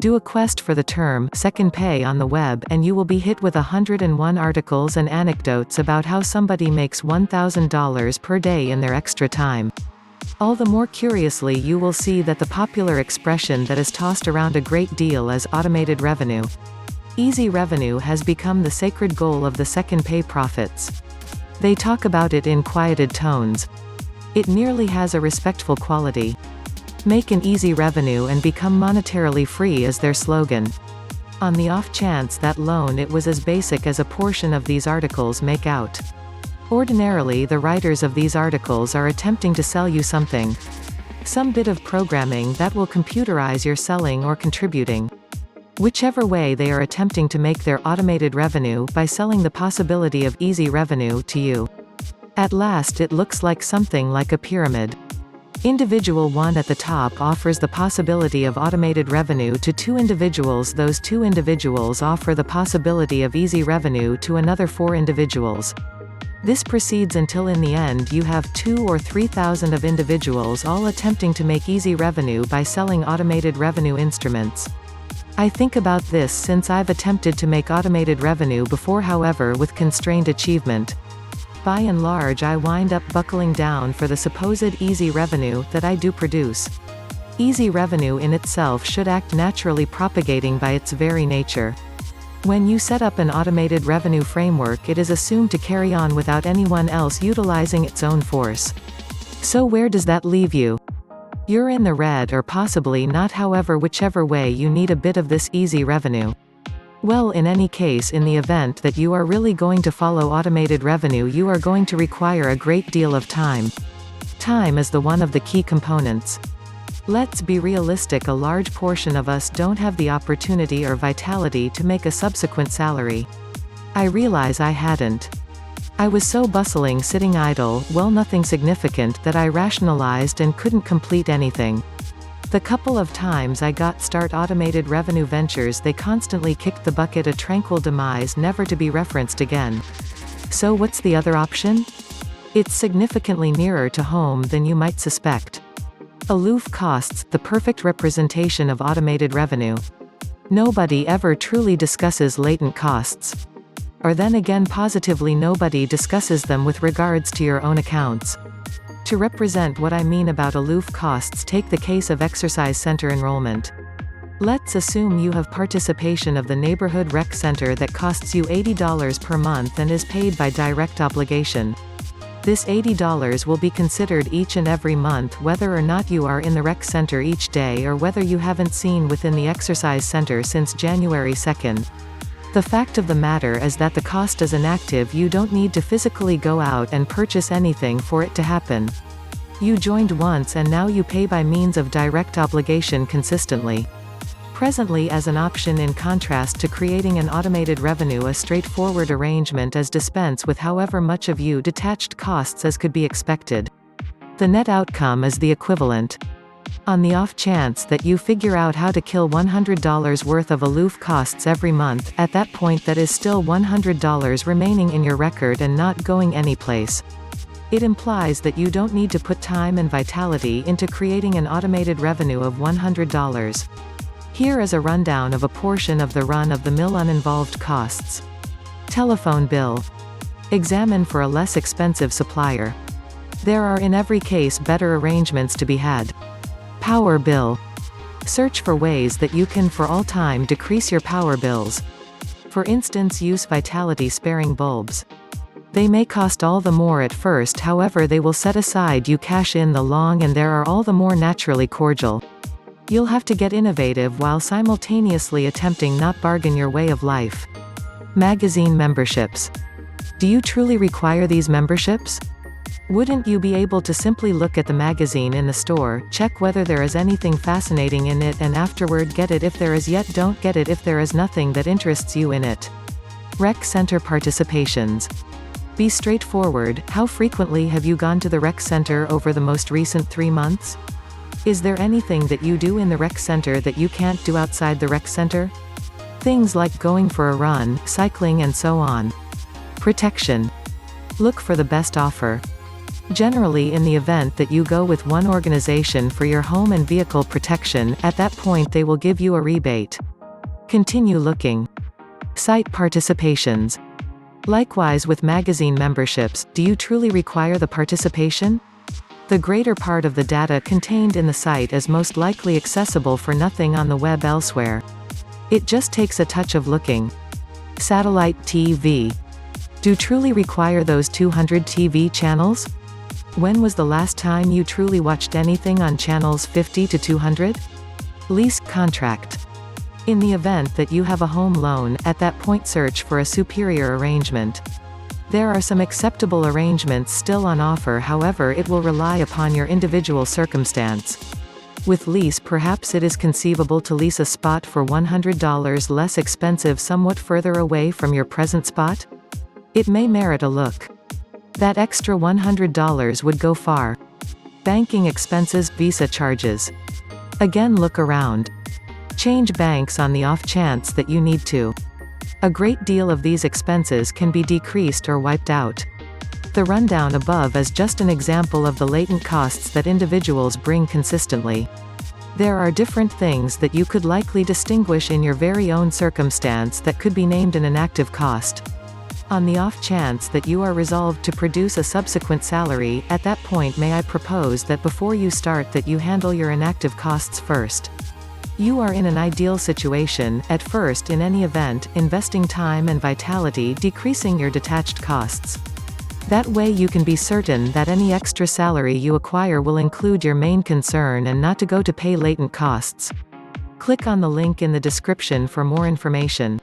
Do a quest for the term second pay on the web and you will be hit with 101 articles and anecdotes about how somebody makes $1,000 per day in their extra time. All the more curiously you will see that the popular expression that is tossed around a great deal is automated revenue. Easy revenue has become the sacred goal of the second pay prophets. They talk about it in quieted tones. It nearly has a respectful quality. Make an easy revenue and become monetarily free is their slogan. On the off chance that alone it was as basic as a portion of these articles make out. Ordinarily the writers of these articles are attempting to sell you something. Some bit of programming that will computerize your selling or contributing. Whichever way they are attempting to make their automated revenue by selling the possibility of easy revenue to you. At last it looks like something like a pyramid. Individual 1 at the top offers the possibility of automated revenue to 2 individuals. Those 2 individuals offer the possibility of easy revenue to another 4 individuals. This proceeds until in the end you have 2,000 or 3,000 of individuals all attempting to make easy revenue by selling automated revenue instruments. I think about this since I've attempted to make automated revenue before, however with constrained achievement. By and large I wind up buckling down for the supposed easy revenue that I do produce. Easy revenue in itself should act naturally propagating by its very nature. When you set up an automated revenue framework it is assumed to carry on without anyone else utilizing its own force. So where does that leave you? You're in the red or possibly not, however whichever way you need a bit of this easy revenue. Well, in any case, in the event that you are really going to follow automated revenue you are going to require a great deal of time. Time is the one of the key components. Let's be realistic, a large portion of us don't have the opportunity or vitality to make a subsequent salary. I realize I hadn't. I was so bustling sitting idle, well nothing significant, that I rationalized and couldn't complete anything. The couple of times I got start automated revenue ventures they constantly kicked the bucket, a tranquil demise never to be referenced again. So what's the other option? It's significantly nearer to home than you might suspect. Aloof costs, the perfect representation of automated revenue. Nobody ever truly discusses latent costs. Or then again positively nobody discusses them with regards to your own accounts. To represent what I mean about aloof costs, take the case of exercise center enrollment. Let's assume you have participation of the neighborhood rec center that costs you $80 per month and is paid by direct obligation. This $80 will be considered each and every month whether or not you are in the rec center each day or whether you haven't seen within the exercise center since January 2nd. The fact of the matter is that the cost is inactive. You don't need to physically go out and purchase anything for it to happen. You joined once and now you pay by means of direct obligation consistently. Presently, as an option in contrast to creating an automated revenue, a straightforward arrangement is dispense with however much of you detached costs as could be expected. The net outcome is the equivalent. On the off chance that you figure out how to kill $100 worth of aloof costs every month, at that point that is still $100 remaining in your record and not going anyplace. It implies that you don't need to put time and vitality into creating an automated revenue of $100. Here is a rundown of a portion of the run-of-the-mill uninvolved costs. Telephone bill. Examine for a less expensive supplier. There are in every case better arrangements to be had. Power bill. Search for ways that you can for all time decrease your power bills. For instance, use vitality-sparing bulbs. They may cost all the more at first, however they will set aside you cash in the long and there are all the more naturally cordial. You'll have to get innovative while simultaneously attempting not bargain your way of life. Magazine memberships. Do you truly require these memberships? Wouldn't you be able to simply look at the magazine in the store, check whether there is anything fascinating in it and afterward get it if there is, yet don't get it if there is nothing that interests you in it? Rec center participations. Be straightforward, how frequently have you gone to the rec center over the most recent 3 months? Is there anything that you do in the rec center that you can't do outside the rec center? Things like going for a run, cycling and so on. Protection. Look for the best offer. Generally, in the event that you go with one organization for your home and vehicle protection, at that point they will give you a rebate. Continue looking. Site participations. Likewise with magazine memberships, do you truly require the participation? The greater part of the data contained in the site is most likely accessible for nothing on the web elsewhere. It just takes a touch of looking. Satellite TV. Do you truly require those 200 TV channels? When was the last time you truly watched anything on channels 50 to 200? Lease contract. In the event that you have a home loan, at that point search for a superior arrangement. There are some acceptable arrangements still on offer, however it will rely upon your individual circumstance. With lease, perhaps it is conceivable to lease a spot for $100 less expensive somewhat further away from your present spot? It may merit a look. That extra $100 would go far. Banking expenses, visa charges. Again, look around. Change banks on the off chance that you need to. A great deal of these expenses can be decreased or wiped out. The rundown above is just an example of the latent costs that individuals bring consistently. There are different things that you could likely distinguish in your very own circumstance that could be named an inactive cost. On the off chance that you are resolved to produce a subsequent salary, at that point may I propose that before you start that you handle your inactive costs first. You are in an ideal situation, at first in any event, investing time and vitality, decreasing your detached costs. That way you can be certain that any extra salary you acquire will include your main concern and not to go to pay latent costs. Click on the link in the description for more information.